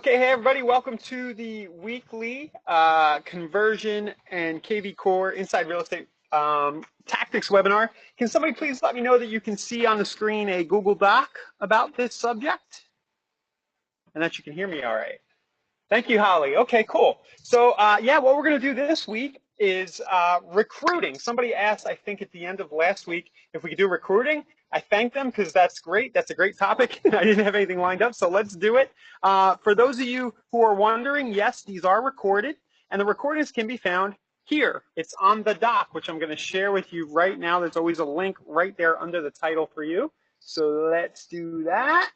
Okay, hey everybody, welcome to the weekly conversion and KV Core Inside Real Estate Tactics webinar. Can somebody please let me know that you can see on the screen a Google Doc about this subject and that you can hear me all right? Thank you, Holly. Okay, cool. So yeah, what we're going to do this week is recruiting. Somebody asked, I think at the end of last week, if we could do recruiting. I thanked them because that's great. That's a great topic. I didn't have anything lined up, so let's do it. For those of you who are wondering, yes, these are recorded, and the recordings can be found here. It's on the doc, which I'm going to share with you right now. There's always a link right there under the title for you. So let's do that.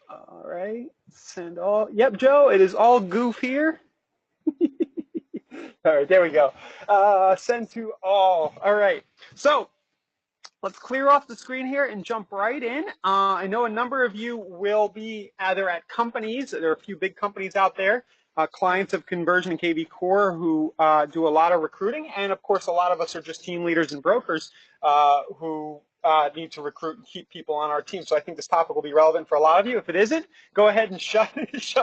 All right, send all. Yep, Joe, it is all goof here. All right, there we go. Send to all. All right, so let's clear off the screen here and jump right in. I know a number of you will be either at companies. There are a few big companies out there, clients of Conversion and KV Core who do a lot of recruiting. And of course, a lot of us are just team leaders and brokers who need to recruit and keep people on our team. So I think this topic will be relevant for a lot of you. If it isn't, go ahead and shut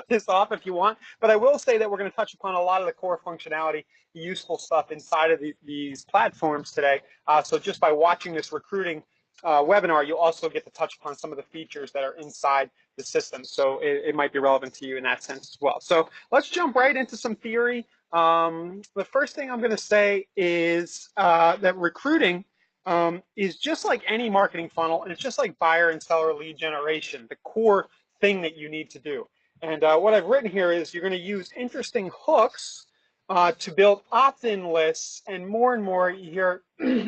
this off if you want. But I will say that we're going to touch upon a lot of the core functionality, useful stuff inside of these platforms today. So just by watching this recruiting webinar, you'll also get to touch upon some of the features that are inside the system. So it might be relevant to you in that sense as well. So let's jump right into some theory. The first thing I'm going to say is that recruiting is just like any marketing funnel, and it's just like buyer and seller lead generation, the core thing that you need to do. And what I've written here is you're going to use interesting hooks to build opt-in lists, and more you hear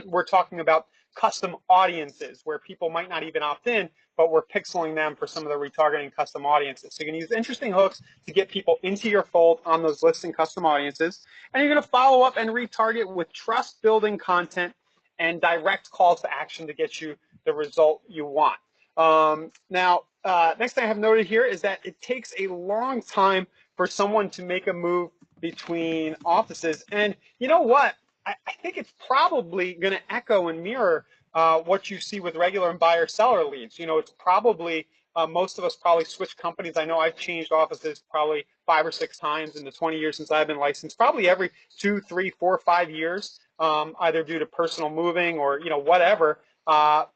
we're talking about custom audiences where people might not even opt in, but we're pixeling them for some of the retargeting custom audiences. So you can use interesting hooks to get people into your fold on those lists and custom audiences, and you're going to follow up and retarget with trust-building content and direct calls to action to get you the result you want. Now, next thing I have noted here is that it takes a long time for someone to make a move between offices. And you know what? I think it's probably going to echo and mirror what you see with regular and buyer seller leads. You know, it's probably most of us probably switch companies. I know I've changed offices probably 5 or 6 times in the 20 years since I've been licensed, probably every 2, 3, 4, 5 years, either due to personal moving or, you know, whatever.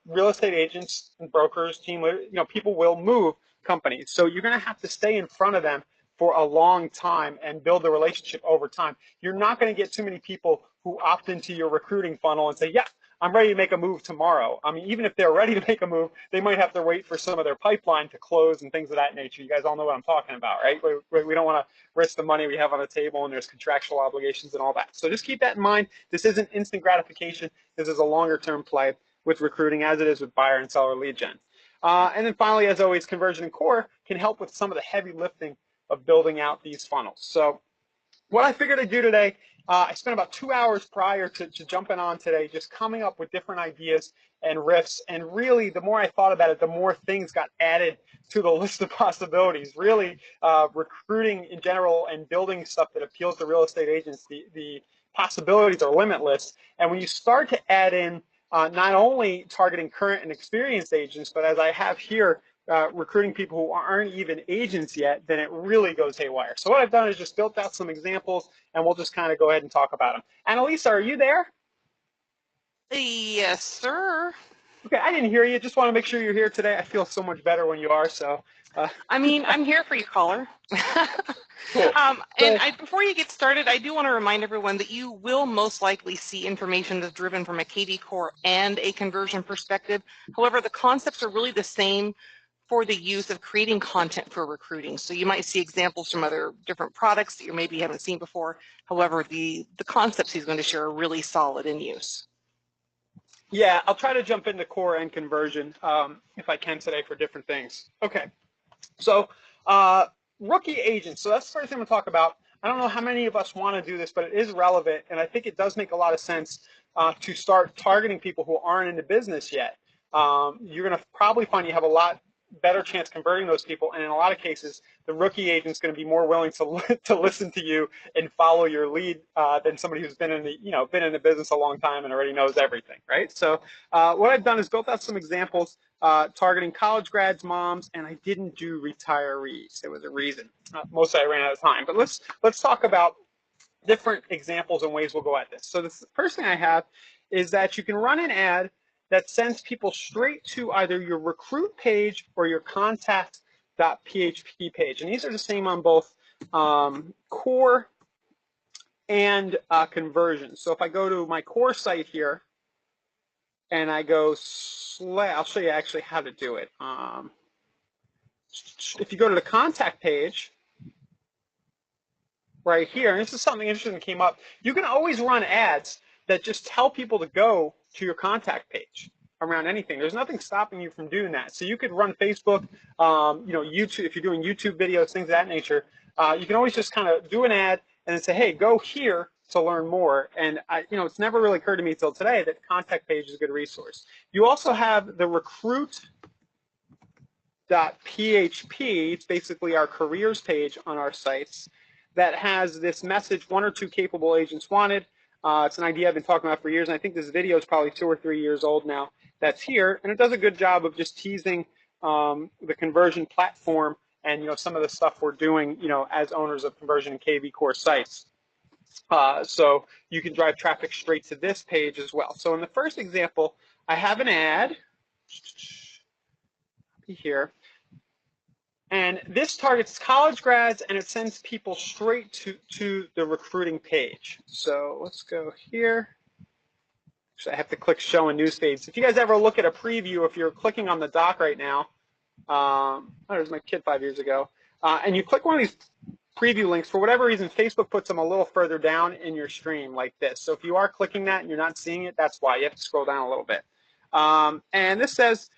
Real estate agents and brokers, team leaders, you know, people will move companies. So you're going to have to stay in front of them for a long time and build the relationship over time. You're not going to get too many people who opt into your recruiting funnel and say, yeah, I'm ready to make a move tomorrow. I mean, even if they're ready to make a move, they might have to wait for some of their pipeline to close and things of that nature. You guys all know what I'm talking about, right? We don't want to risk the money we have on the table, and there's contractual obligations and all that. So just keep that in mind. This isn't instant gratification. This is a longer term play with recruiting, as it is with buyer and seller lead gen. And then finally, as always, Conversion and Core can help with some of the heavy lifting of building out these funnels. So what I figured I'd do today, I spent about 2 hours prior to jumping on today just coming up with different ideas and riffs. And really, the more I thought about it, the more things got added to the list of possibilities. Really, recruiting in general and building stuff that appeals to real estate agents, the possibilities are limitless. And when you start to add in not only targeting current and experienced agents, but as I have here, recruiting people who aren't even agents yet, then it really goes haywire. So what I've done is just built out some examples, and we'll just kind of go ahead and talk about them. Annalisa, are you there? Yes, sir. Okay, I didn't hear you. Just want to make sure you're here today. I feel so much better when you are. So. I mean, I'm here for you, caller. Cool. Before you get started, I do want to remind everyone that you will most likely see information that's driven from a KV Core and a conversion perspective. However, the concepts are really the same for the use of creating content for recruiting. So you might see examples from other different products that you maybe haven't seen before. However, the concepts he's going to share are really solid in use. Yeah, I'll try to jump into core and conversion if I can today for different things. Okay, so rookie agents. So that's the first thing we'll talk about. I don't know how many of us want to do this, but it is relevant, and I think it does make a lot of sense to start targeting people who aren't in the business yet. You're going to probably find you have a lot better chance converting those people, and in a lot of cases, the rookie agent's going to be more willing to listen to you and follow your lead than somebody who's been in the business a long time and already knows everything, right? So what I've done is built out some examples targeting college grads, moms, and I didn't do retirees. There was a reason. Mostly I ran out of time. But let's talk about different examples and ways we'll go at this. So the first thing I have is that you can run an ad that sends people straight to either your recruit page or your contact.php page. And these are the same on both core and conversions. So if I go to my core site here and I go I'll show you actually how to do it. If you go to the contact page, right here, and this is something interesting that came up, you can always run ads that just tell people to go to your contact page around anything. There's nothing stopping you from doing that. So you could run Facebook, YouTube, if you're doing YouTube videos, things of that nature. You can always just kind of do an ad and then say, hey, go here to learn more. And it's never really occurred to me till today that the contact page is a good resource. You also have the recruit.php. It's basically our careers page on our sites that has this message, 1 or 2 capable agents wanted. It's an idea I've been talking about for years, and I think this video is probably 2 or 3 years old now. That's here, and it does a good job of just teasing the conversion platform and some of the stuff we're doing as owners of conversion and KV core sites. So you can drive traffic straight to this page as well. So in the first example, I have an ad here. And this targets college grads, and it sends people straight to the recruiting page. So let's go here. Actually, I have to click show in newsfeeds. If you guys ever look at a preview, if you're clicking on the dock right now, there's my kid 5 years ago, and you click one of these preview links, for whatever reason, Facebook puts them a little further down in your stream like this. So if you are clicking that and you're not seeing it, that's why. You have to scroll down a little bit. And this says,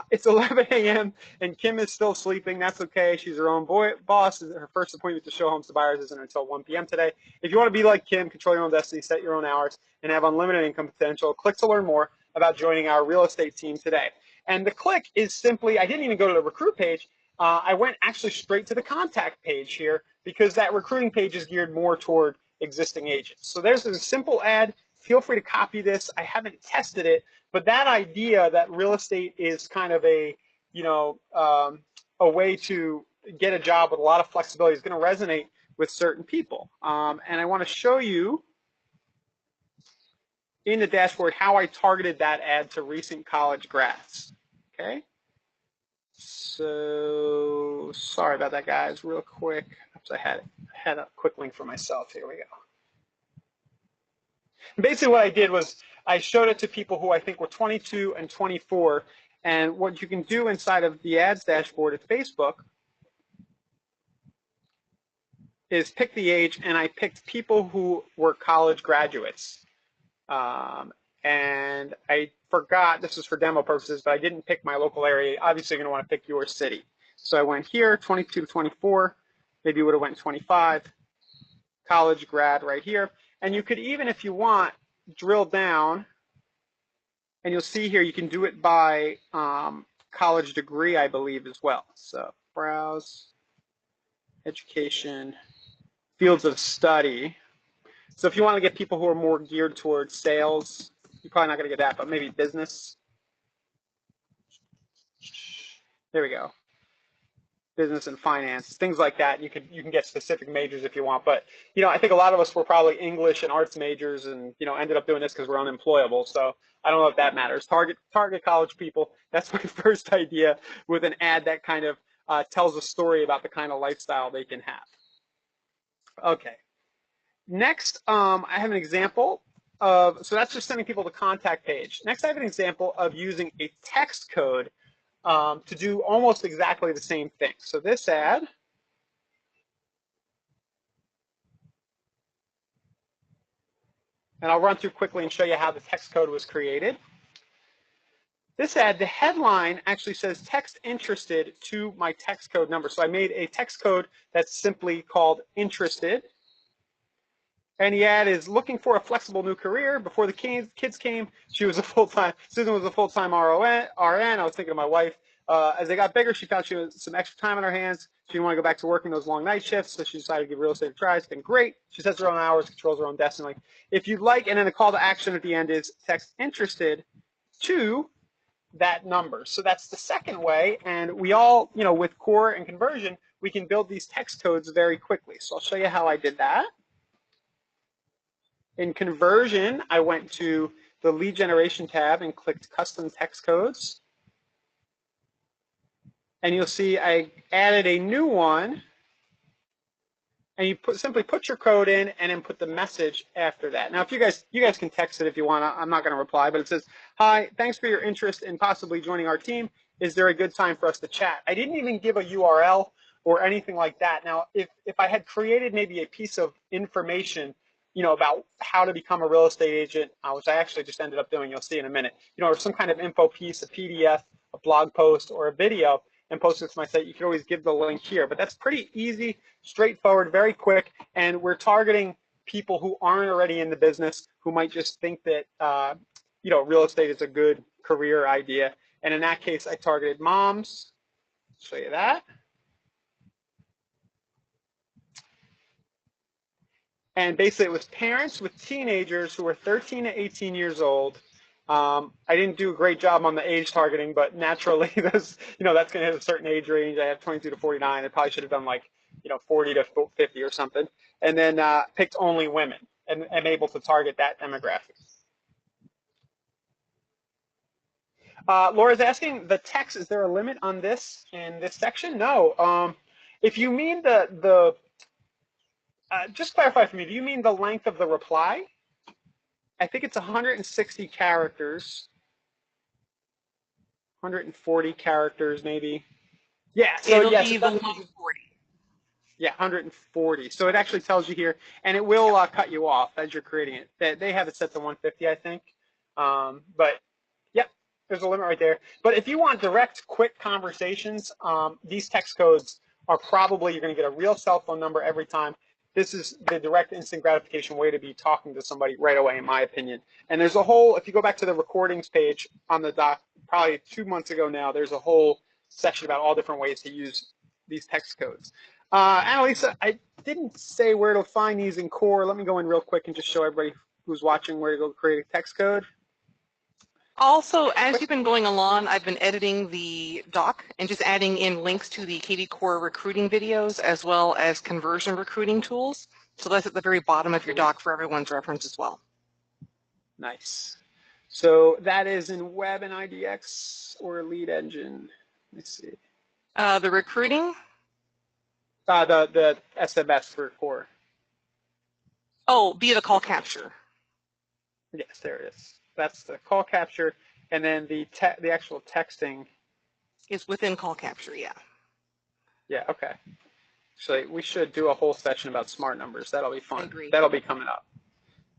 it's 11 a.m. and Kim is still sleeping. That's okay. She's her own boss. Her first appointment to show homes to buyers isn't until 1 p.m. today. If you want to be like Kim, control your own destiny, set your own hours, and have unlimited income potential, click to learn more about joining our real estate team today. And the click is simply, I didn't even go to the recruit page. I went actually straight to the contact page here because that recruiting page is geared more toward existing agents. So there's a simple ad. Feel free to copy this. I haven't tested it, but that idea that real estate is kind of a way to get a job with a lot of flexibility is going to resonate with certain people. And I want to show you in the dashboard how I targeted that ad to recent college grads. Okay. So sorry about that, guys. Real quick, I had a quick link for myself. Here we go. Basically, what I did was I showed it to people who I think were 22 and 24. And what you can do inside of the ads dashboard at Facebook is pick the age, and I picked people who were college graduates. And I forgot, this is for demo purposes, but I didn't pick my local area. Obviously, you're going to want to pick your city. So I went here, 22 to 24. Maybe you would have went 25. College grad right here. And you could even, if you want, drill down. And you'll see here you can do it by college degree, I believe, as well. So browse, education, fields of study. So if you want to get people who are more geared towards sales, you're probably not going to get that, but maybe business. There we go. Business and finance, things like that. You can get specific majors if you want, but I think a lot of us were probably English and arts majors, and ended up doing this because we're unemployable. So I don't know if that matters. Target college people. That's my first idea with an ad that kind of tells a story about the kind of lifestyle they can have. Okay. Next, I have an example of, so that's just sending people to the contact page. Next, I have an example of using a text code to do almost exactly the same thing. So this ad, and I'll run through quickly and show you how the text code was created. This ad, the headline actually says text interested to my text code number. So I made a text code that's simply called interested. And the ad is looking for a flexible new career. Before the kids came, Susan was a full-time RN. I was thinking of my wife. As they got bigger, she found she had some extra time on her hands. She didn't want to go back to working those long night shifts, so she decided to give real estate a try. It's been great. She sets her own hours, controls her own destiny. If you'd like, and then the call to action at the end is text interested to that number. So that's the second way, and we all, with core and conversion, we can build these text codes very quickly. So I'll show you how I did that. In conversion, I went to the lead generation tab and clicked custom text codes. And you'll see I added a new one, and you simply put your code in and then put the message after that. Now, if you guys can text it if you want. I'm not going to reply, but it says, "Hi, thanks for your interest in possibly joining our team. Is there a good time for us to chat?" I didn't even give a URL or anything like that. Now, if I had created maybe a piece of information, about how to become a real estate agent, which I actually just ended up doing, you'll see in a minute, or some kind of info piece, a PDF, a blog post, or a video, and post it to my site, you can always give the link here. But that's pretty easy, straightforward, very quick, and we're targeting people who aren't already in the business, who might just think that real estate is a good career idea. And in that case, I targeted moms. Show you that. And basically, it was parents with teenagers who were 13 to 18 years old. I didn't do a great job on the age targeting, but naturally, that's going to hit a certain age range. I have 22 to 49. I probably should have done 40 to 50 or something. And then picked only women and able to target that demographic. Laura's asking, the text, is there a limit on this in this section? No. If you mean just clarify for me, do you mean the length of the reply? I think it's 160 characters, 140 characters maybe. Yeah, so It'll yes, be the 140. Yeah, 140. So it actually tells you here, and it will cut you off as you're creating it. They have it set to 150, I think. But yep, there's a limit right there. But if you want direct, quick conversations, these text codes are probably, you're going to get a real cell phone number every time. This is the direct, instant gratification way to be talking to somebody right away, in my opinion. And there's a whole, if you go back to the recordings page on the doc, probably 2 months ago now, there's a whole section about all different ways to use these text codes. Annalisa, I didn't say where to find these in Core. Let me go in real quick and just show everybody who's watching where to go create a text code. Also, as you've been going along, I've been editing the doc and just adding in links to the KV Core recruiting videos as well as conversion recruiting tools. So that's at the very bottom of your doc for everyone's reference as well. Nice. So that is in Web and IDX or Lead Engine. Let's see. The recruiting? The SMS for Core. Oh, via the call capture. Yes, there it is. That's the call capture, and then the actual texting is within call capture. Yeah. Yeah. Okay. So we should do a whole session about smart numbers. That'll be fun. I agree. That'll be coming up.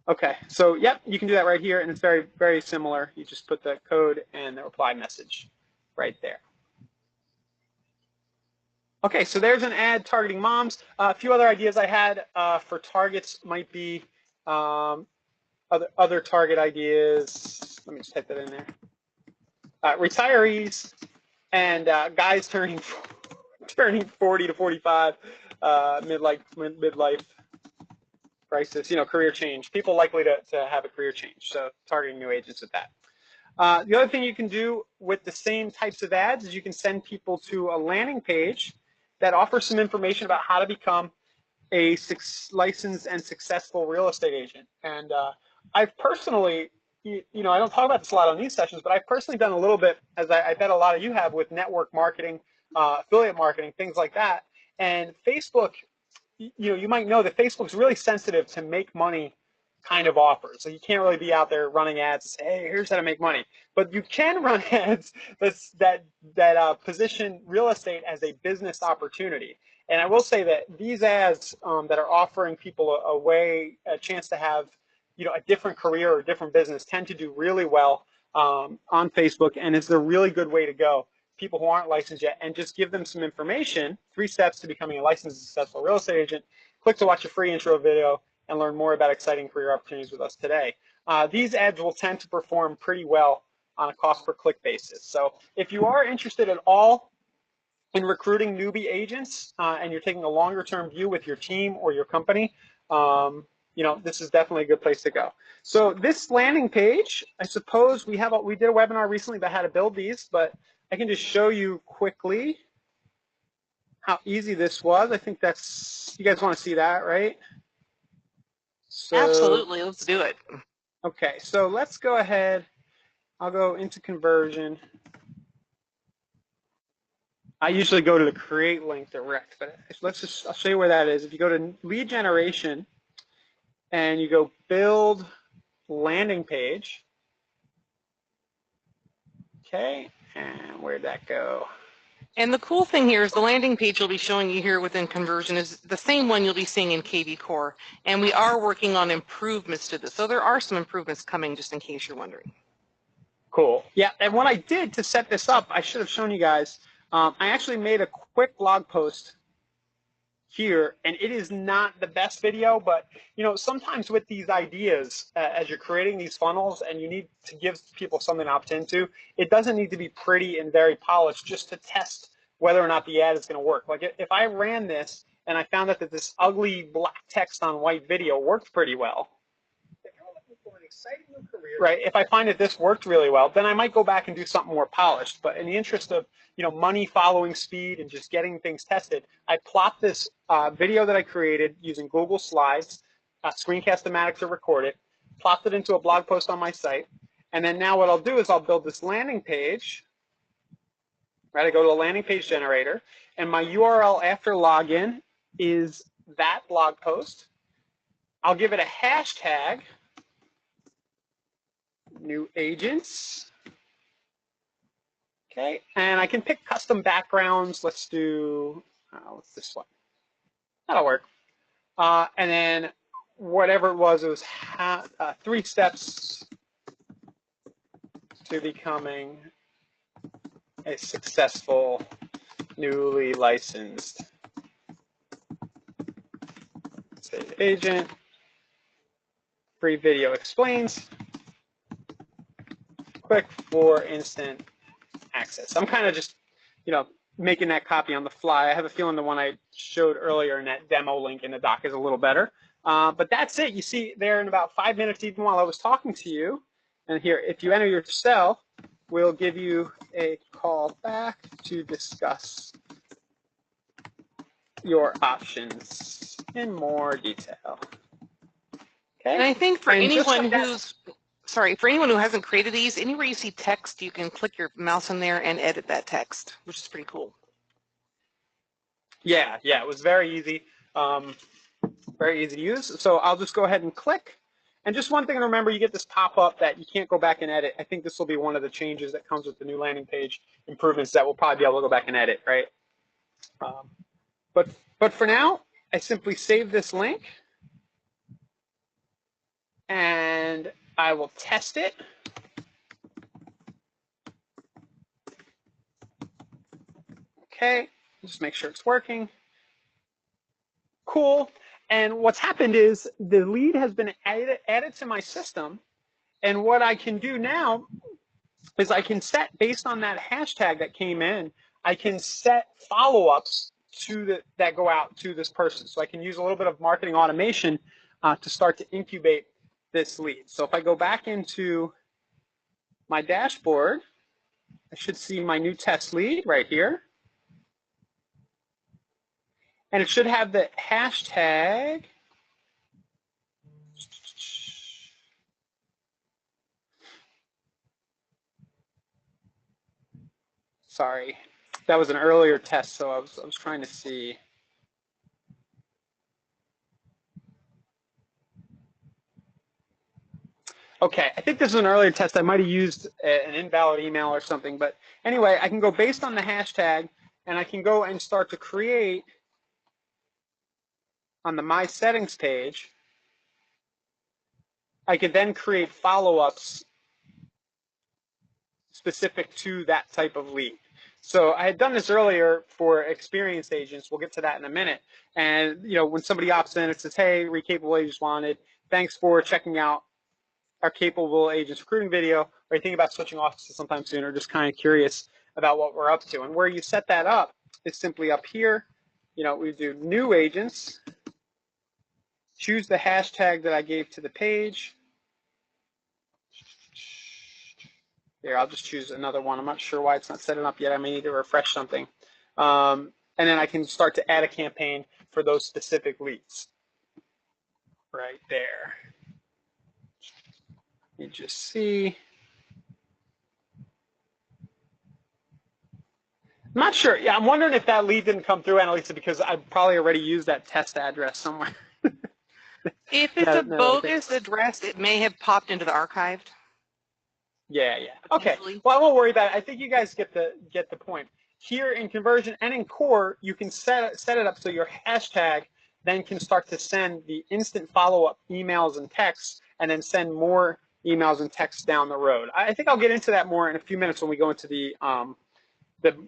Okay. So yep, you can do that right here, and it's very, very similar. You just put the code and the reply message right there. Okay, so there's an ad targeting moms. A few other ideas I had for targets might be other target ideas. Let me just type that in there. Retirees and guys turning 40 to 45, midlife crisis, career change. People likely to have a career change, so targeting new agents with that. The other thing you can do with the same types of ads is you can send people to a landing page that offers some information about how to become a licensed and successful real estate agent. And I've personally, I don't talk about this a lot on these sessions, but I've personally done a little bit, as I bet a lot of you have, with network marketing, affiliate marketing, things like that. And Facebook, you might know that Facebook's really sensitive to make money kind of offers. So you can't really be out there running ads and say, hey, here's how to make money. But you can run ads that position real estate as a business opportunity. And I will say that these ads that are offering people a chance to have, a different career or a different business tend to do really well on Facebook, and it's a really good way to go. People who aren't licensed yet, and just give them some information, 3 steps to becoming a licensed and successful real estate agent. Click to watch a free intro video and learn more about exciting career opportunities with us today. These ads will tend to perform pretty well on a cost per click basis. So if you are interested at all in recruiting newbie agents and you're taking a longer term view with your team or your company, this is definitely a good place to go. So this landing page, I suppose we did a webinar recently about how to build these, but I can just show you quickly how easy this was. I think you guys want to see that, right? So, absolutely, let's do it. Okay, so let's go ahead. I'll go into conversion. I usually go to the create link direct, but I'll show you where that is. If you go to lead generation and you go build landing page, okay, and where'd that go? And the cool thing here is the landing page you'll be showing you here within Conversion is the same one you'll be seeing in KV Core, and we are working on improvements to this. So there are some improvements coming, just in case you're wondering. Cool. Yeah, and what I did to set this up, I should have shown you guys. I actually made a quick blog post here, and it is not the best video, but sometimes with these ideas, as you're creating these funnels and you need to give people something to opt into, it doesn't need to be pretty and very polished just to test whether or not the ad is going to work. Like if I ran this and I found out that this ugly black text on white video worked pretty well, if you're looking for an exciting new career, right? If I find that this worked really well, then I might go back and do something more polished. But in the interest of money following speed and just getting things tested, I plopped this video that I created using Google Slides, Screencast-O-Matic to record it, plopped it into a blog post on my site, and then now what I'll do is I'll build this landing page. Right, I go to a landing page generator, and my URL after login is that blog post. I'll give it a hashtag. New agents. Okay, and I can pick custom backgrounds. Let's do, what's this one? That'll work. And then whatever it was 3 steps to becoming a successful newly licensed estate agent. Free video explains. Quick for instant access. I'm kind of just, making that copy on the fly. I have a feeling the one I showed earlier in that demo link in the doc is a little better. But that's it. You see there in about 5 minutes, even while I was talking to you. And here, if you enter your cell, we'll give you a call back to discuss your options in more detail. Okay. And I think for anyone for anyone who hasn't created these, anywhere you see text, you can click your mouse in there and edit that text, which is pretty cool. Yeah, it was very easy. Very easy to use. So I'll just go ahead and click. And just one thing to remember, you get this pop-up that you can't go back and edit. I think this will be one of the changes that comes with the new landing page improvements that we'll probably be able to go back and edit, right? But for now, I simply save this link. And I will test it. Okay, just make sure it's working. Cool. And what's happened is the lead has been added to my system. And what I can do now is I can set, based on that hashtag that came in, I can set follow-ups that go out to this person. So I can use a little bit of marketing automation to start to incubate this lead. So if I go back into my dashboard, I should see my new test lead right here. And it should have the hashtag. Sorry, that was an earlier test, so I was trying to see. Okay, I think this is an earlier test. I might have used an invalid email or something, but anyway, I can go based on the hashtag, and I can go and start to create on the My Settings page. I could then create follow-ups specific to that type of lead. So I had done this earlier for experienced agents. We'll get to that in a minute. And when somebody opts in, it says, "Hey, Capable Agents Wanted. Thanks for checking out our Capable Agents recruiting video. Are you thinking about switching offices sometime soon, or just kind of curious about what we're up to?" And where you set that up is simply up here. We do new agents. choose the hashtag that I gave to the page. Here, I'll just choose another one. I'm not sure why it's not setting up yet. I may need to refresh something. And then I can start to add a campaign for those specific leads. Right there. You just see. I'm not sure. Yeah, I'm wondering if that lead didn't come through, Annalisa, because I probably already used that test address somewhere. If it's a bogus address, it may have popped into the archived. Yeah. Okay. Well, I won't worry about it. I think you guys get the point. Here in Conversion and in Core, you can set it up so your hashtag then can start to send the instant follow-up emails and texts, and then send more emails and texts down the road. I think I'll get into that more in a few minutes when we go into the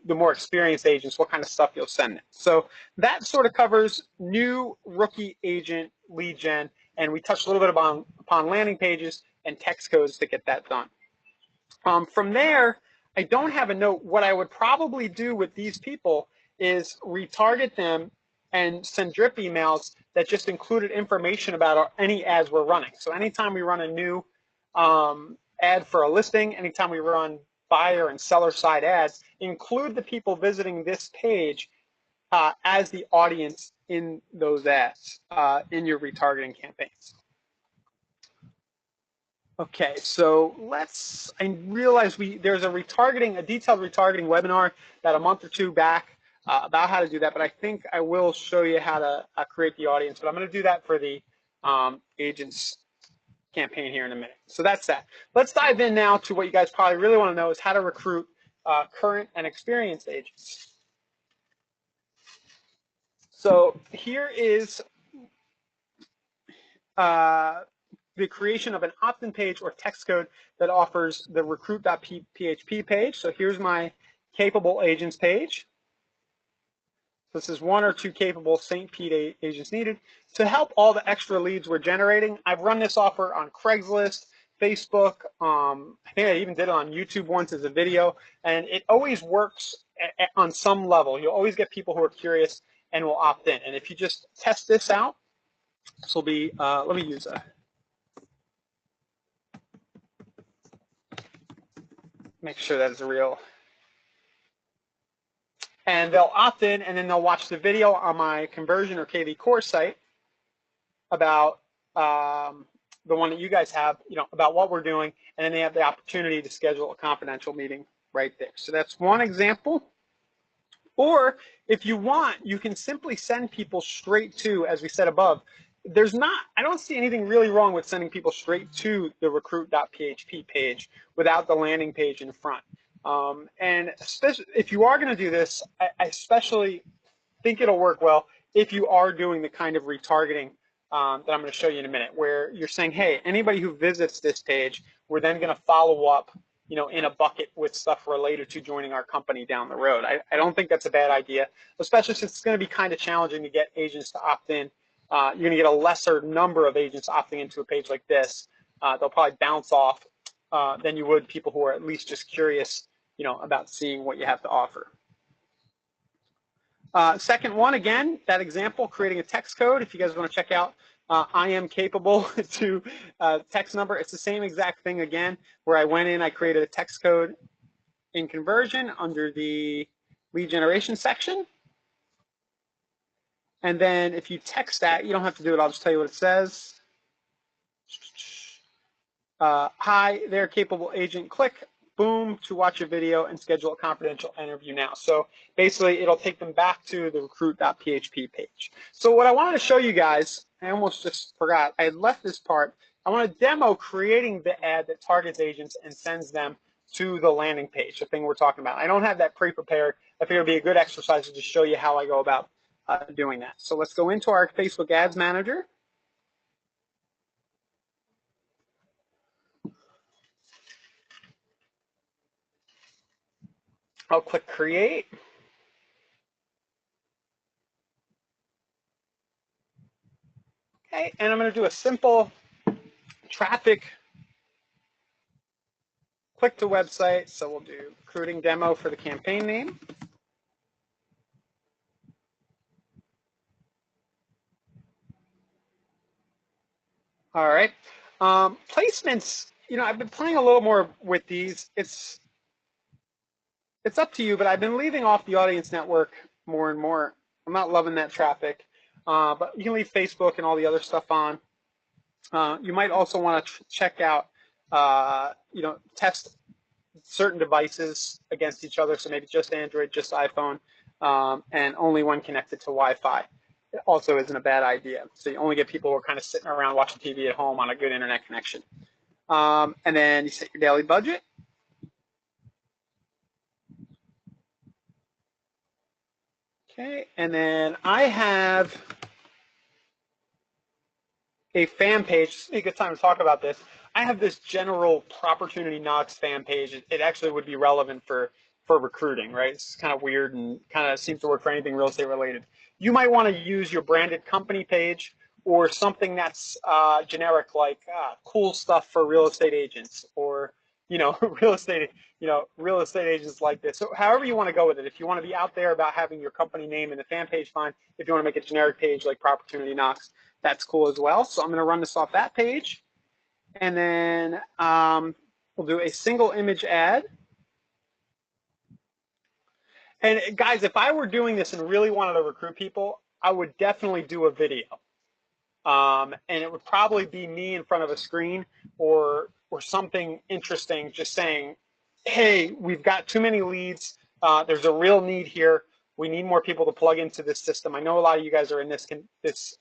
more experienced agents, what kind of stuff you'll send them. So that sort of covers new rookie agent lead gen, and we touched a little bit upon landing pages and text codes to get that done. From there, I don't have a note. What I would probably do with these people is retarget them and send drip emails that just included information about any ads we're running. So anytime we run a new ad for a listing, anytime we run buyer and seller side ads, include the people visiting this page as the audience in those ads in your retargeting campaigns. Okay, so I realize there's a detailed retargeting webinar that a month or two back about how to do that, but I think I will show you how to create the audience, but I'm going to do that for the agents campaign here in a minute. So that's that. Let's dive in now to what you guys probably really want to know is how to recruit current and experienced agents. So here is the creation of an opt-in page or text code that offers the recruit.php page. So here's my capable agents page. This is 1 or 2 capable St. Pete agents needed to help all the extra leads we're generating. I've run this offer on Craigslist, Facebook. I think I even did it on YouTube once as a video, and it always works on some level. You'll always get people who are curious and will opt in. And if you just test this out, this will be, let me use a, make sure that is real. And they'll opt in, and then they'll watch the video on my Conversion or KV Core site about the one that you guys have, about what we're doing, and then they have the opportunity to schedule a confidential meeting right there. So that's one example. Or if you want, you can simply send people straight to, as we said above, I don't see anything really wrong with sending people straight to the recruit.php page without the landing page in front. And especially if you are going to do this, I especially think it'll work well if you are doing the kind of retargeting that I'm going to show you in a minute, where you're saying, hey, anybody who visits this page, we're then going to follow up, in a bucket with stuff related to joining our company down the road. I don't think that's a bad idea, especially since it's going to be kind of challenging to get agents to opt in. You're going to get a lesser number of agents opting into a page like this. They'll probably bounce off than you would people who are at least just curious, about seeing what you have to offer. Second one, again, that example, creating a text code. If you guys want to check out I am capable to text number, it's the same exact thing again, where I went in, I created a text code in Conversion under the lead generation section. And then if you text that, you don't have to do it, I'll just tell you what it says. Hi there, capable agent, click, boom, to watch a video and schedule a confidential interview now. So basically, it'll take them back to the recruit.php page. So what I wanted to show you guys, I almost just forgot, I had left this part. I want to demo creating the ad that targets agents and sends them to the landing page, the thing we're talking about. I don't have that pre-prepared. I figured it would be a good exercise to just show you how I go about doing that. So let's go into our Facebook Ads Manager. I'll click Create. Okay, and I'm going to do a simple traffic click to website. So we'll do recruiting demo for the campaign name. All right. Placements, I've been playing a little more with these. It's up to you, but I've been leaving off the audience network more and more. I'm not loving that traffic. But you can leave Facebook and all the other stuff on. You might also want to check out, test certain devices against each other. So maybe just Android, just iPhone, and only one connected to Wi-Fi. It also isn't a bad idea. So you only get people who are kind of sitting around watching TV at home on a good internet connection. And then you set your daily budget. Okay, and then I have a fan page. This is a good time to talk about this. I have this general Opportunity Knocks fan page. It actually would be relevant for recruiting, right? It's kind of weird and kind of seems to work for anything real estate related. You might want to use your branded company page or something that's generic, like cool stuff for real estate agents, or real estate agents like this. So however you want to go with it. If you want to be out there about having your company name in the fan page, fine. If you want to make a generic page like Opportunity Knocks, that's cool as well. So I'm going to run this off that page. And then we'll do a single image ad. And guys, if I were doing this and really wanted to recruit people, I would definitely do a video. And it would probably be me in front of a screen or something interesting, just saying, hey, we've got too many leads. There's a real need here. We need more people to plug into this system. I know a lot of you guys are in this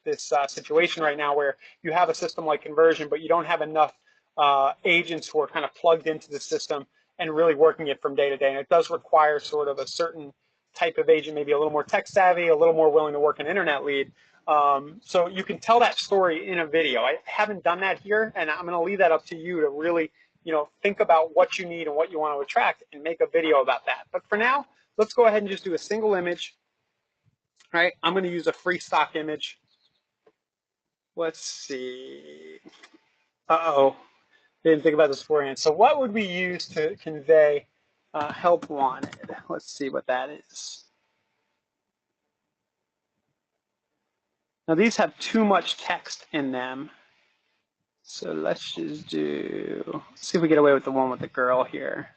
situation right now where you have a system like Conversion, but you don't have enough agents who are kind of plugged into the system and really working it from day to day. And it does require sort of a certain type of agent, maybe a little more tech savvy, a little more willing to work an internet lead. So you can tell that story in a video. I haven't done that here, and I'm going to leave that up to you to really, think about what you need and what you want to attract and make a video about that. But for now, let's go ahead and just do a single image. All right, I'm going to use a free stock image. Let's see. Uh-oh, didn't think about this beforehand. So what would we use to convey help wanted? Let's see what that is. Now these have too much text in them. So let's just see if we get away with the one with the girl here.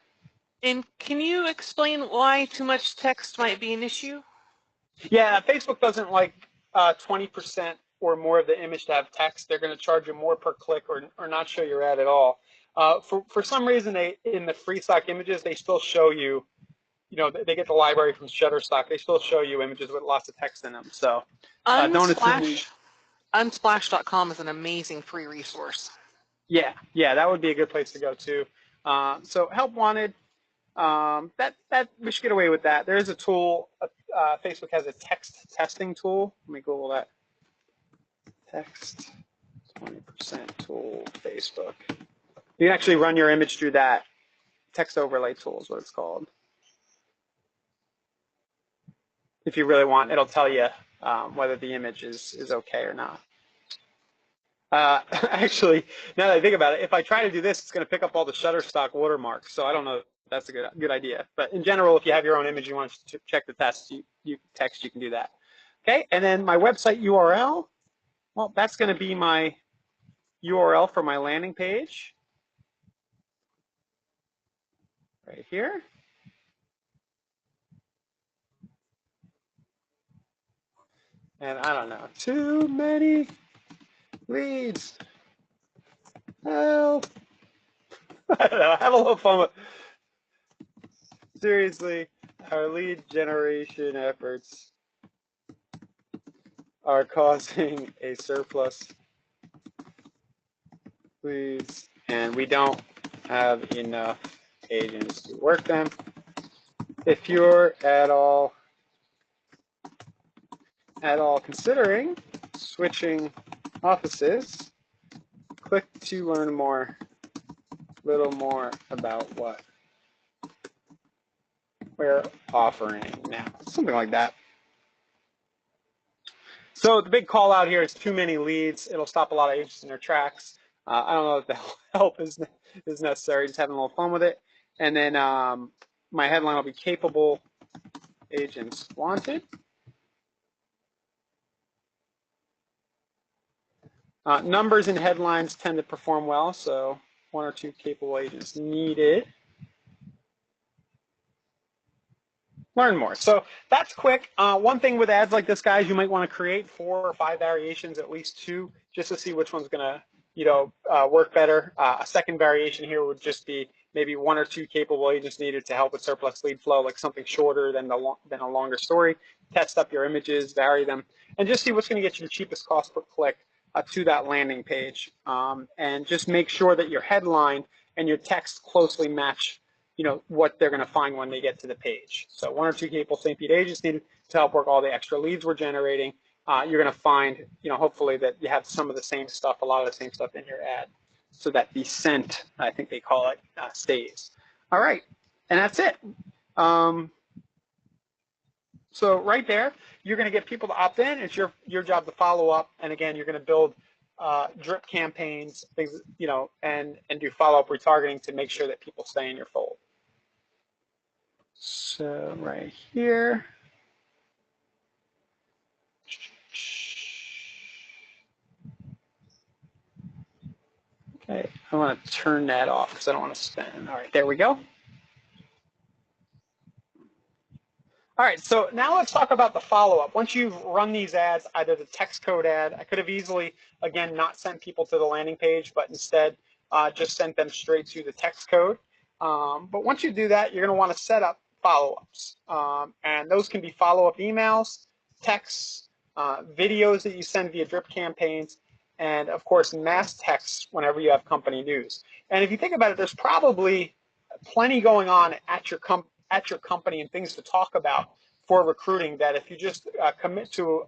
And can you explain why too much text might be an issue? Yeah, Facebook doesn't like 20% or more of the image to have text. They're going to charge you more per click or not show your ad at all. For some reason, in the free stock images, they still show you, they get the library from Shutterstock. They still show you images with lots of text in them. So don't assume. Unsplash.com is an amazing free resource. Yeah, that would be a good place to go too. So help wanted. That we should get away with that. There is a tool. Facebook has a text testing tool. Let me Google that. Text 20% tool, Facebook. You can actually run your image through that. Text overlay tool is what it's called. If you really want, it'll tell you whether the image is okay or not. Actually, now that I think about it, if I try to do this, it's going to pick up all the Shutterstock watermarks. So I don't know if that's a good idea. But in general, if you have your own image, you want to check the text, you can do that. Okay, and then my website URL, well, that's going to be my URL for my landing page. Right here. And I don't know, too many leads. Help. I don't know, have a little fun with it. Seriously, our lead generation efforts are causing a surplus leads, and we don't have enough agents to work them. If you're at all considering switching offices, click to learn more, little more about what we're offering now, something like that. So the big call out here is too many leads. It'll stop a lot of agents in their tracks. I don't know if the help is necessary, just having a little fun with it. And then my headline will be capable agents wanted. Numbers and headlines tend to perform well, so 1 or 2 capable agents needed. Learn more. So that's quick. One thing with ads like this, guys, you might want to create 4 or 5 variations, at least 2, just to see which one's going to, work better. A second variation here would just be maybe 1 or 2 capable agents needed to help with surplus lead flow, like something shorter than a longer story. Test up your images, vary them, and just see what's going to get you the cheapest cost per click to that landing page. And just make sure that your headline and your text closely match what they're going to find when they get to the page. So 1 or 2 capable St. Pete agents needed to help work all the extra leads we're generating. You're going to find, hopefully that you have some of the same stuff, a lot of the same stuff in your ad, so that the scent, I think they call it, stays. All right, and that's it. So right there, you're going to get people to opt in. It's your job to follow up, and again, you're going to build drip campaigns, things, and do follow-up retargeting to make sure that people stay in your fold. So right here. Okay, I want to turn that off because I don't want to spin. All right, there we go. All right, so now let's talk about the follow-up. Once you've run these ads, either the text code ad, I could have easily, again, not sent people to the landing page, but instead just sent them straight to the text code. But once you do that, you're going to want to set up follow-ups. And those can be follow-up emails, texts, videos that you send via drip campaigns, and of course, mass texts whenever you have company news. And if you think about it, there's probably plenty going on at your company and things to talk about for recruiting that if you just commit to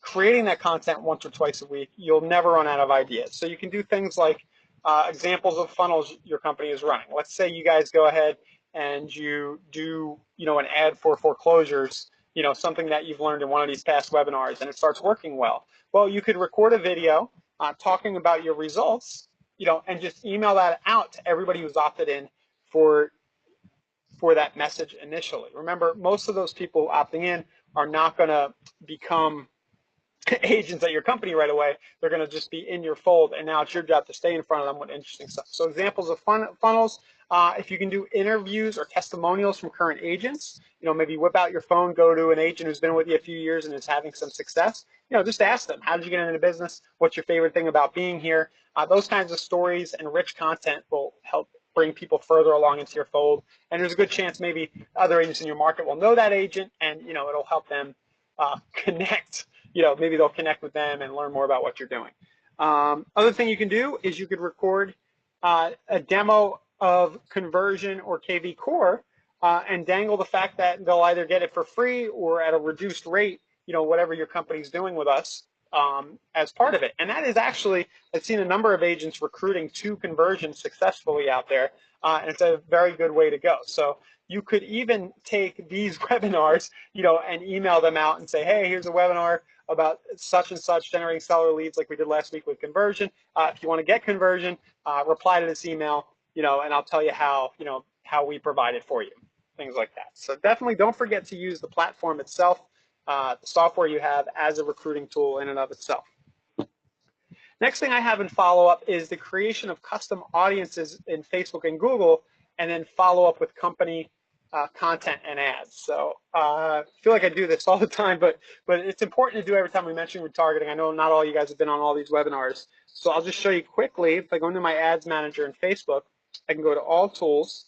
creating that content once or twice a week, you'll never run out of ideas. So you can do things like examples of funnels your company is running. Let's say you guys go ahead and you do, an ad for foreclosures, something that you've learned in one of these past webinars, and it starts working well. Well, you could record a video talking about your results, and just email that out to everybody who's opted in for that message initially. Remember, most of those people opting in are not going to become agents at your company right away. They're going to just be in your fold, and now it's your job to stay in front of them with interesting stuff. So examples of funnels, if you can do interviews or testimonials from current agents, maybe whip out your phone, go to an agent who's been with you a few years and is having some success, just ask them, how did you get into the business? What's your favorite thing about being here? Those kinds of stories and rich content will help bring people further along into your fold. And there's a good chance maybe other agents in your market will know that agent, and it'll help them connect. Maybe they'll connect with them and learn more about what you're doing. Other thing you can do is you could record a demo of Conversion or KV Core and dangle the fact that they'll either get it for free or at a reduced rate, whatever your company's doing with us as part of it. And that is actually, I've seen a number of agents recruiting to Conversion successfully out there, and it's a very good way to go. So you could even take these webinars, and email them out and say, hey, here's a webinar about such and such generating seller leads like we did last week with Conversion. If you want to get Conversion, reply to this email, and I'll tell you how, how we provide it for you, things like that. So definitely don't forget to use the platform itself, the software you have, as a recruiting tool in and of itself. Next thing I have in follow-up is the creation of custom audiences in Facebook and Google, and then follow up with company content and ads. So I feel like I do this all the time, but it's important to do every time we mention retargeting. I know not all you guys have been on all these webinars, so I'll just show you quickly. If I go into my ads manager in Facebook, I can go to all tools,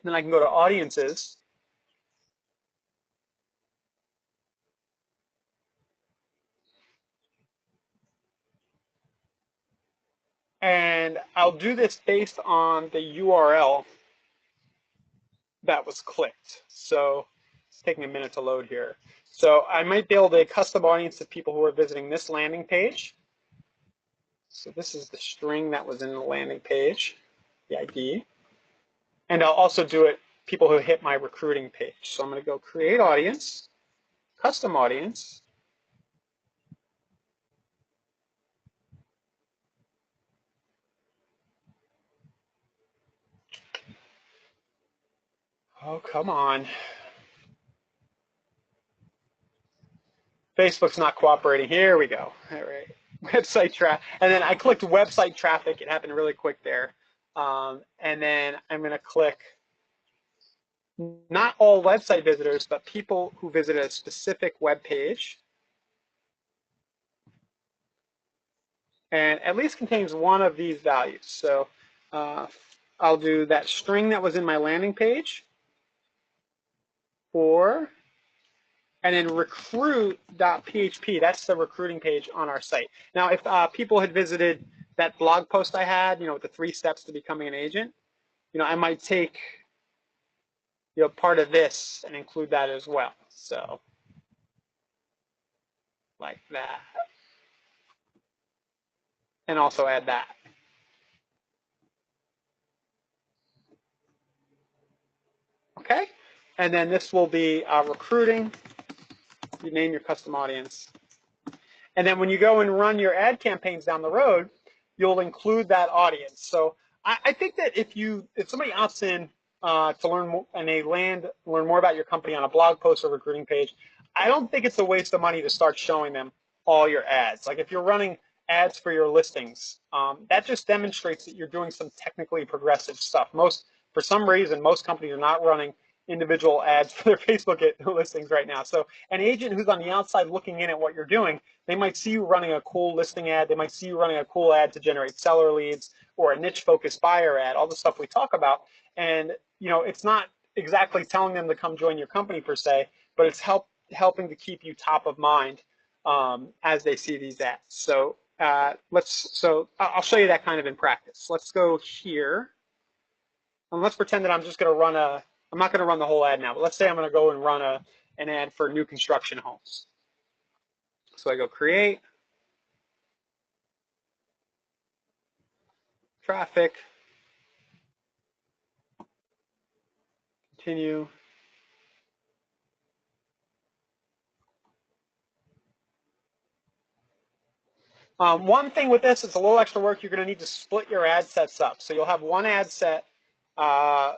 then I can go to audiences, and I'll do this based on the URL that was clicked. So it's taking a minute to load here. So I might build a custom audience of people who are visiting this landing page. So this is the string that was in the landing page, the ID. And I'll also do it people who hit my recruiting page. So I'm going to go create audience, custom audience. Oh, come on. Facebook's not cooperating. Here we go. All right. website traffic, and then I clicked website traffic. It happened really quick there. And then I'm going to click not all website visitors, but people who visit a specific web page. And at least contains one of these values. So I'll do that string that was in my landing page, and then recruit.php. That's the recruiting page on our site. Now, if people had visited that blog post I had, with the 3 steps to becoming an agent, I might take, part of this and include that as well. So like that. And also add that. Okay. And then this will be recruiting. You name your custom audience. And then when you go and run your ad campaigns down the road, you'll include that audience. So I think that if somebody opts in to learn more, and they learn more about your company on a blog post or recruiting page, I don't think it's a waste of money to start showing them all your ads. Like if you're running ads for your listings, that just demonstrates that you're doing some technically progressive stuff. For some reason, most companies are not running individual ads for their Facebook listings right now. So an agent who's on the outside looking in at what you're doing, they might see you running a cool listing ad. They might see you running a cool ad to generate seller leads or a niche focused buyer ad, all the stuff we talk about. And, it's not exactly telling them to come join your company per se, but it's helping to keep you top of mind as they see these ads. So I'll show you that kind of in practice. Let's go here. And let's pretend that I'm just going to I'm not going to run the whole ad now, but let's say I'm going to go and run an ad for new construction homes. So I go create, traffic, continue. One thing with this, it's a little extra work. You're going to need to split your ad sets up. So you'll have one ad set. You'll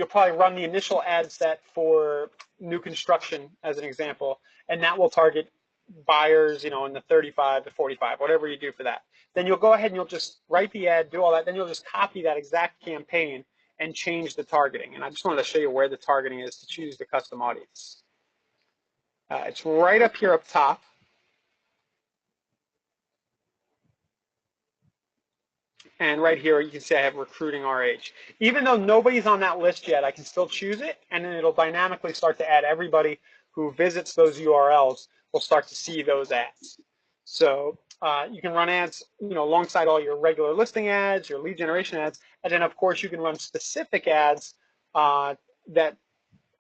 probably run the initial ad set for new construction as an example, and that will target buyers, in the 35 to 45, whatever you do for that. Then you'll go ahead and you'll just write the ad, do all that. Then you'll just copy that exact campaign and change the targeting. And I just wanted to show you where the targeting is to choose the custom audience. It's right up here up top. And right here, you can see I have recruiting RH. Even though nobody's on that list yet, I can still choose it, and then it'll dynamically start to add everybody who visits those URLs will start to see those ads. So you can run ads, alongside all your regular listing ads, your lead generation ads, and then of course you can run specific ads that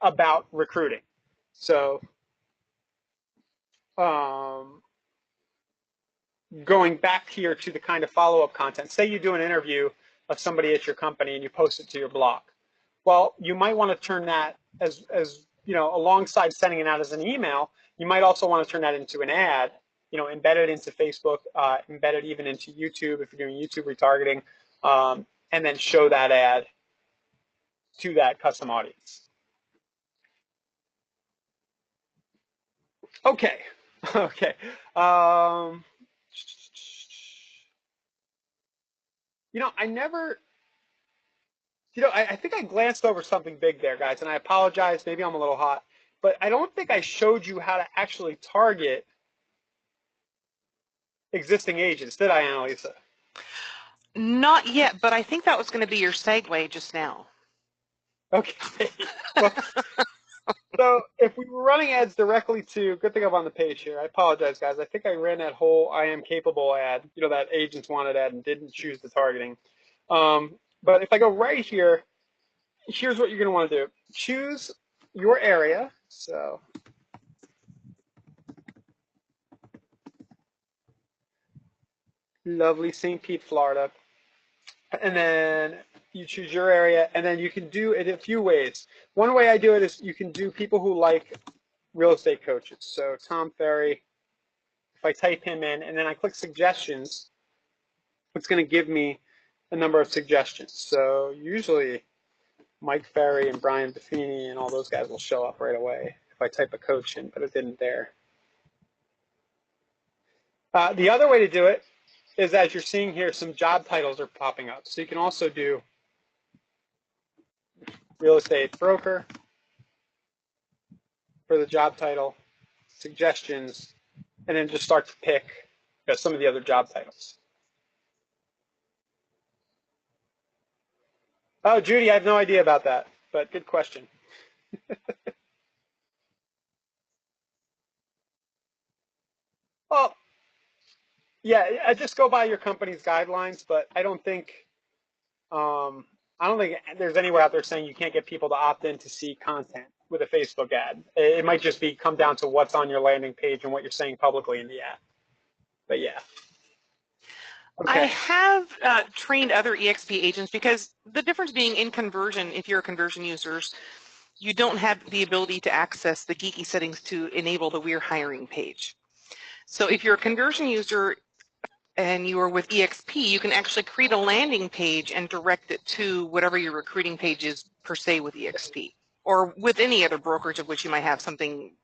about recruiting. So going back here to the kind of follow-up content, say you do an interview of somebody at your company and you post it to your blog. Well, you might want to turn that as alongside sending it out as an email, you might also want to turn that into an ad, embed it into Facebook, embed it even into YouTube if you're doing YouTube retargeting, and then show that ad to that custom audience. Okay. Okay. I never, I think I glanced over something big there, guys, and I apologize. Maybe I'm a little hot, but I don't think I showed you how to actually target existing agents, did I, Annalisa? Not yet, but I think that was going to be your segue just now. Okay. Well, so if we were running ads directly to, good thing I'm on the page here. I apologize, guys. I think I ran that whole I am capable ad, that agents wanted ad and didn't choose the targeting. But if I go right here, here's what you're going to want to do. Choose your area. So lovely St. Pete, Florida. And then you choose your area, and then you can do it a few ways. One way I do it is you can do people who like real estate coaches. So Tom Ferry, if I type him in and then I click suggestions, it's going to give me a number of suggestions. So usually Mike Ferry and Brian Buffini and all those guys will show up right away if I type a coach in, but it didn't there. The other way to do it is, as you're seeing here, some job titles are popping up. So you can also do real estate broker for the job title, suggestions, and then just start to pick some of the other job titles. Oh, Judy, I have no idea about that, but good question. Well, yeah, I just go by your company's guidelines, but I don't think there's anywhere out there saying you can't get people to opt in to see content with a Facebook ad. It might just be come down to what's on your landing page and what you're saying publicly in the ad. But yeah. I Okay. have trained other EXP agents because the difference being in conversion, if you're a conversion user, you don't have the ability to access the geeky settings to enable the We're Hiring page. So if you're a conversion user and you are with EXP, you can actually create a landing page and direct it to whatever your recruiting page is per se with EXP, or with any other brokerage of which you might have something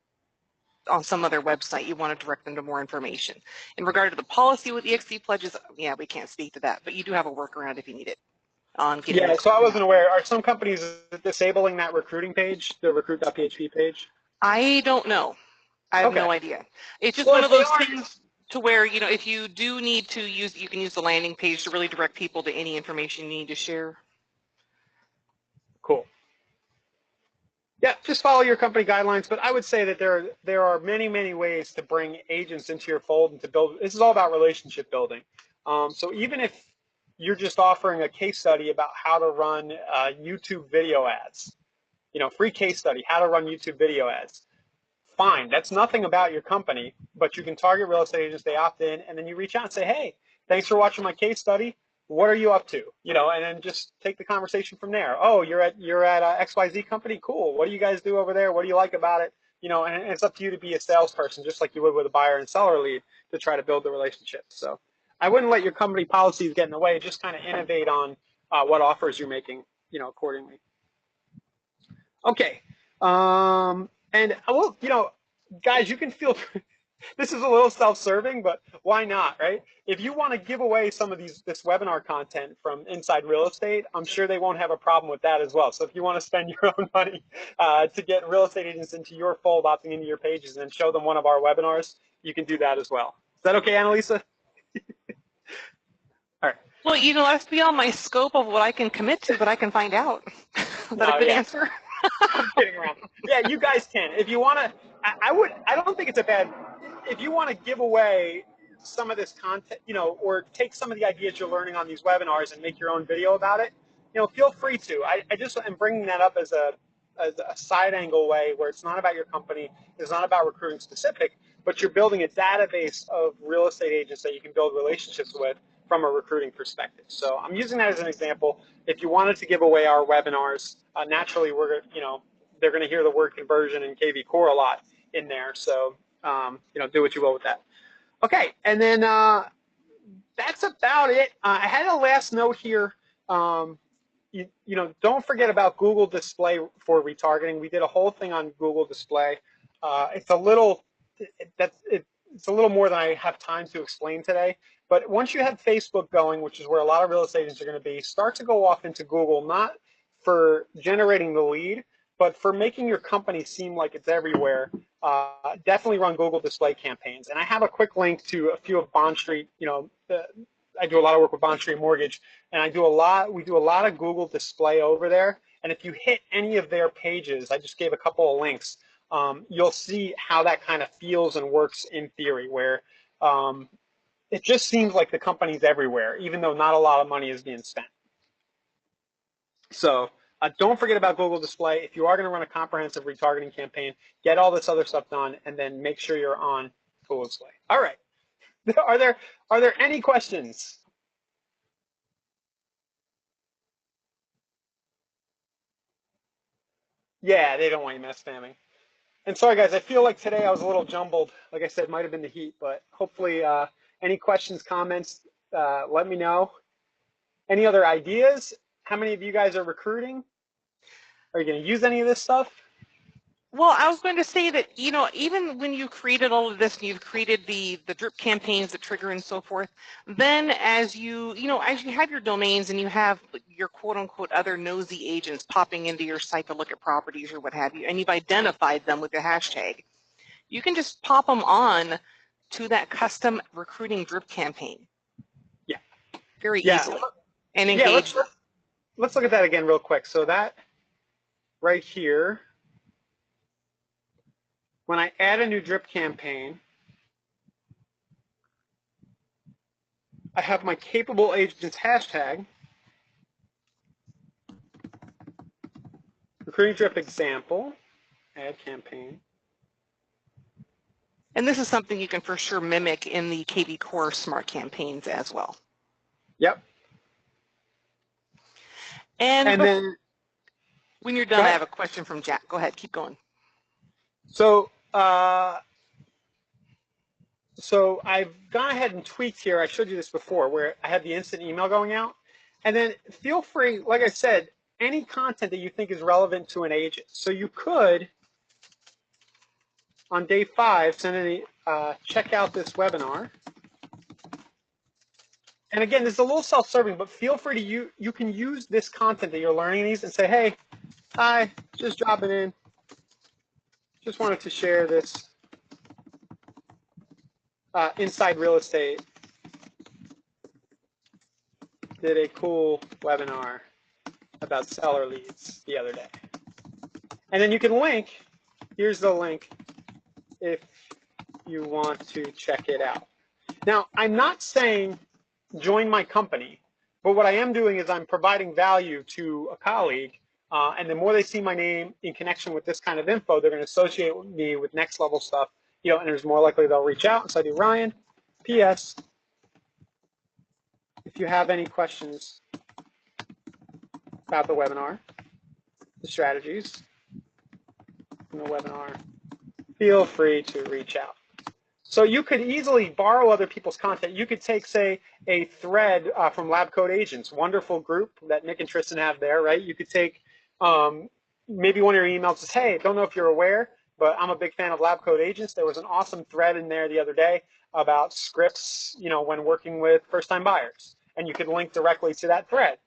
on some other website, you want to direct them to more information. In regard to the policy with EXP pledges, yeah, we can't speak to that, but you do have a workaround if you need it on getting Yeah, those. so I wasn't aware. Are some companies disabling that recruiting page, the recruit.php page? I don't know. I have Okay. no idea. It's just Well, one if of they those are, things to where, you know, if you do need to use, you can use the landing page to really direct people to any information you need to share. cool. Yeah, just follow your company guidelines. But I would say that there are many, many ways to bring agents into your fold and to build. This is all about relationship building. So even if you're just offering a case study about how to run YouTube video ads, free case study, how to run YouTube video ads. Fine, that's nothing about your company, but you can target real estate agents, they opt in, and then you reach out and say, hey, thanks for watching my case study. What are you up to? And then just take the conversation from there. Oh, you're at XYZ company? Cool. What do you guys do over there? What do you like about it? And it's up to you to be a salesperson, just like you would with a buyer and seller lead, to try to build the relationship. So I wouldn't let your company policies get in the way. Just kind of innovate on what offers you're making, accordingly. Okay. And well, guys, you can feel this is a little self-serving, but why not, right? If you want to give away some of this webinar content from Inside Real Estate, I'm sure they won't have a problem with that as well. So if you want to spend your own money to get real estate agents into your fold, opting into your pages, and then show them one of our webinars, you can do that as well. Is that okay, Annalisa? All right. Well, that's beyond my scope of what I can commit to, but I can find out. Is that a No, good yeah. answer? I'm kidding around. Yeah, you guys can. If you want to, I don't think it's a bad, if you want to give away some of this content, or take some of the ideas you're learning on these webinars and make your own video about it, feel free to. I just am bringing that up as a side angle way where it's not about your company, it's not about recruiting specific, but you're building a database of real estate agents that you can build relationships with from a recruiting perspective. So I'm using that as an example. If you wanted to give away our webinars, naturally they're going to hear the word conversion and KV Core a lot in there. So do what you will with that. Okay, and then that's about it. I had a last note here. Don't forget about Google Display for retargeting. We did a whole thing on Google Display. It's a little it's a little more than I have time to explain today. But once you have Facebook going, which is where a lot of real estate agents are going to be, start to go off into Google, not for generating the lead, but for making your company seem like it's everywhere. Definitely run Google Display campaigns. And I have a quick link to a few of Bond Street, I do a lot of work with Bond Street Mortgage, and we do a lot of Google Display over there. And if you hit any of their pages, I just gave a couple of links, you'll see how that kind of feels and works in theory, where it just seems like the company's everywhere, even though not a lot of money is being spent. So don't forget about Google Display. If you are going to run a comprehensive retargeting campaign, get all this other stuff done, and then make sure you're on Google Display. All right. Are there any questions? Yeah, they don't want you mass spamming. And sorry, guys, I feel like today I was a little jumbled. Like I said, might have been the heat, but hopefully any questions, comments, let me know. Any other ideas? How many of you guys are recruiting? Are you going to use any of this stuff? Well, I was going to say that, you know, even when you created all of this and you've created the drip campaigns that trigger and so forth, then as you know, as you have your domains and you have your quote unquote other nosy agents popping into your site to look at properties or what have you, and you've identified them with a hashtag, you can just pop them on to that custom recruiting drip campaign. Yeah. Very Yeah. easily and Yeah. engage them. Let's look at that again real quick. So that right here, when I add a new drip campaign, I have my capable agents hashtag, recruiting drip example, add campaign. And this is something you can for sure mimic in the KV Core Smart campaigns as well. Yep. And then when you're done, I have a question from Jack. Go ahead, keep going. So, so I've gone ahead and tweaked here. I showed you this before, where I had the instant email going out. And then feel free, like I said, any content that you think is relevant to an agent. So you could, on day 5, send any, check out this webinar. And again, this is a little self-serving, but feel free to you can use this content that you're learning these and say, hey, hi, just dropping in. Just wanted to share this Inside Real Estate did a cool webinar about seller leads the other day. And then you can link, here's the link if you want to check it out. Now, I'm not saying join my company, but what I am doing is I'm providing value to a colleague, and the more they see my name in connection with this kind of info, they're going to associate me with next level stuff, you know, and there's more likely they'll reach out. So I do, Ryan, P.S. If you have any questions about the webinar, the strategies in the webinar, feel free to reach out. So you could easily borrow other people's content. You could take, say, a thread from Lab Code Agents, wonderful group that Nick and Tristan have there, right? You could take maybe one of your emails says, hey, don't know if you're aware, but I'm a big fan of Lab Code Agents. There was an awesome thread in there the other day about scripts, you know, when working with first-time buyers, and you could link directly to that thread.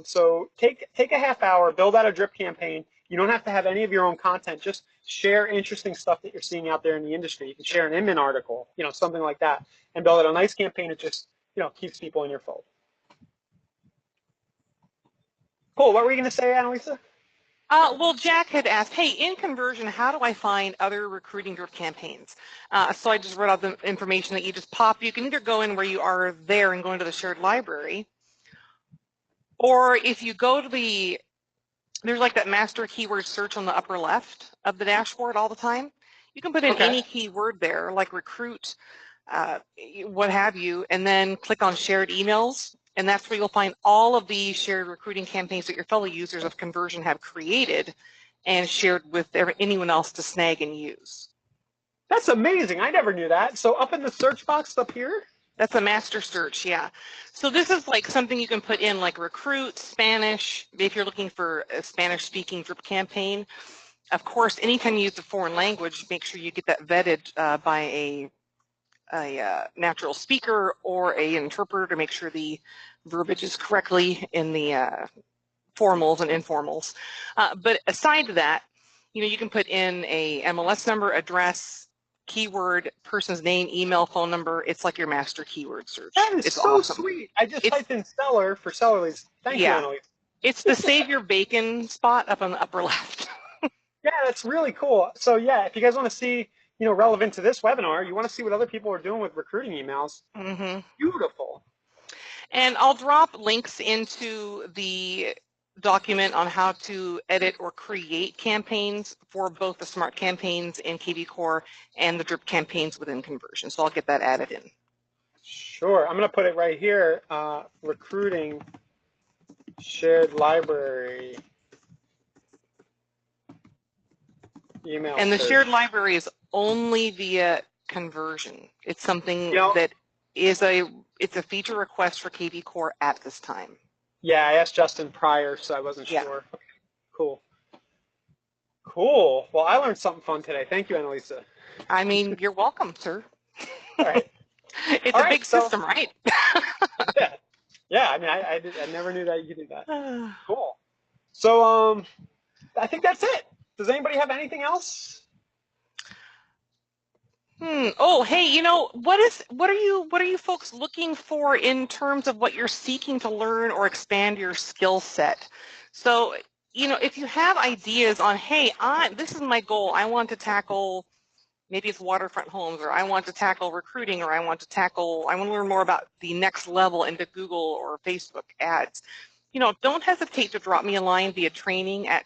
So take a half hour, build out a drip campaign. You don't have to have any of your own content. Just share interesting stuff that you're seeing out there in the industry. You can share an Inman article, you know, something like that, and build out a nice campaign that just, you know, keeps people in your fold. Cool. What were you going to say, Annalisa? Well, Jack had asked, hey, in Conversion, how do I find other recruiting drip campaigns? So I just wrote out the information that you just pop. You can either go in where you are there and go into the shared library, or if you go to there's like that master keyword search on the upper left of the dashboard all the time. You can put in any keyword there, like recruit, what have you, and then click on shared emails. And that's where you'll find all of the shared recruiting campaigns that your fellow users of Conversion have created and shared with anyone else to snag and use. That's amazing. I never knew that. So up in the search box up here? That's a master search, yeah. So this is like something you can put in like recruit, Spanish, if you're looking for a Spanish-speaking drip campaign. Of course, anytime you use a foreign language, make sure you get that vetted by a natural speaker or an interpreter to make sure the verbiage is correctly in the formals and informals. But aside to that, you know, you can put in a MLS number, address, keyword, person's name, email, phone number. It's like your master keyword search. That is it's so awesome. sweet. I just typed in seller for seller leads. Thank you, Annalisa. It's the save your bacon spot up on the upper left. Yeah, that's really cool. So yeah, if you guys want to see, you know, relevant to this webinar, you want to see what other people are doing with recruiting emails. Mm-hmm. Beautiful. And I'll drop links into the document on how to edit or create campaigns for both the Smart campaigns in KV Core and the drip campaigns within Conversion. So I'll get that added in. Sure. I'm going to put it right here, recruiting shared library email. And the search. shared library is only via Conversion. It's something that is it's a feature request for KV Core at this time. Yeah, I asked Justin prior, so I wasn't sure. Okay, cool. Cool. Well, I learned something fun today. Thank you, Annalisa. I mean, you're welcome, sir. All right. It's All a right. big So system, right? yeah, yeah. I mean, I never knew that you could do that. Cool. So I think that's it. Does anybody have anything else? Oh, hey, what are you folks looking for in terms of what you're seeking to learn or expand your skill set? So, if you have ideas on, hey, this is my goal. I want to tackle, maybe it's waterfront homes, or I want to tackle recruiting, or I want to learn more about the next level into Google or Facebook ads. Don't hesitate to drop me a line via training at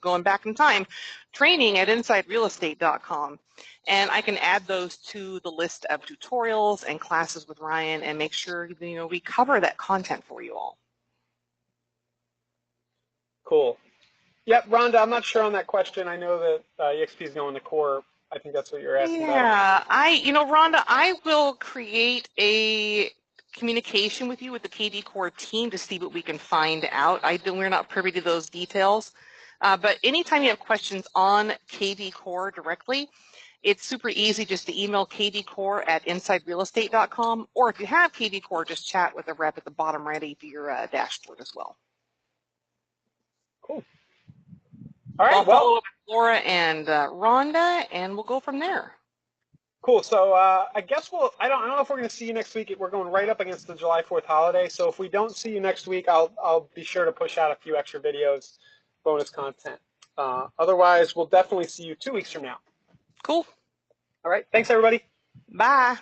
going back in time, training at insiderealestate.com. And I can add those to the list of tutorials and classes with Ryan and make sure, we cover that content for you all. Cool. Yep, Rhonda, I'm not sure on that question. I know that EXP is going to core. I think that's what you're asking about. Yeah, Rhonda, I will create a communication with you with the KV Core team to see what we can find out. We're not privy to those details, but anytime you have questions on KV Core directly, it's super easy just to email kvcore at insiderealestate.com, or if you have KV Core, just chat with a rep at the bottom right of your dashboard as well. Cool. All right. I'll follow up with Laura and Rhonda, and we'll go from there. Cool. So I guess I don't know if we're going to see you next week. We're going right up against the July 4th holiday. So if we don't see you next week, I'll be sure to push out a few extra videos, bonus content. Otherwise, we'll definitely see you 2 weeks from now. Cool. All right. Thanks, everybody. Bye.